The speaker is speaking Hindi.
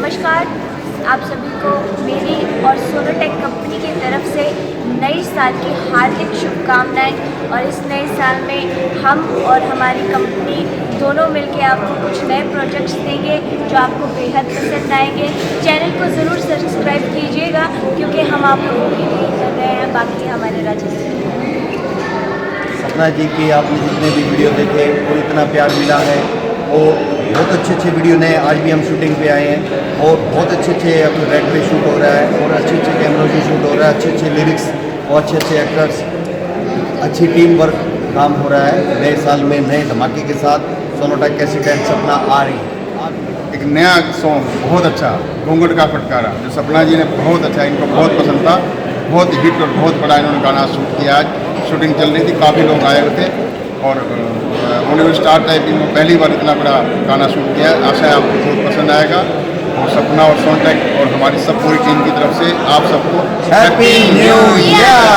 नमस्कार, आप सभी को मेरी और सोनोटेक कंपनी की तरफ से नए साल की हार्दिक शुभकामनाएं। और इस नए साल में हम और हमारी कंपनी दोनों मिलकर आपको कुछ नए प्रोजेक्ट्स देंगे जो आपको बेहद पसंद आएंगे। चैनल को ज़रूर सब्सक्राइब कीजिएगा क्योंकि हम आप लोगों के लिए कर रहे हैं बाकी हमारे राज्य से। सपना जी की आपने जितने भी वीडियो देखे और इतना प्यार मिला है, और बहुत अच्छे वीडियो ने आज भी हम शूटिंग पे आए हैं और बहुत अच्छे अपने बैक पे शूट हो रहा है और अच्छे कैमरों से शूट हो रहा है, अच्छे लिरिक्स और अच्छे एक्टर्स, अच्छी टीम वर्क काम हो रहा है। नए साल में नए धमाके के साथ सोनोटेक कैसेट सपना आ रही है। एक नया सॉन्ग बहुत अच्छा, घूंघट का फटकारा, जो सपना जी ने बहुत अच्छा, इनको बहुत पसंद था, बहुत हिट और बहुत बड़ा इन्होंने गाना शूट किया। आज शूटिंग चल रही थी, काफ़ी लोग आए हुए थे और उन्होंने स्टार टाइप में पहली बार इतना बड़ा गाना शूट किया। आशा है आपको बहुत पसंद आएगा और सपना और सोनोटेक और हमारी सब पूरी टीम की तरफ से आप सबको हैप्पी न्यू ईयर।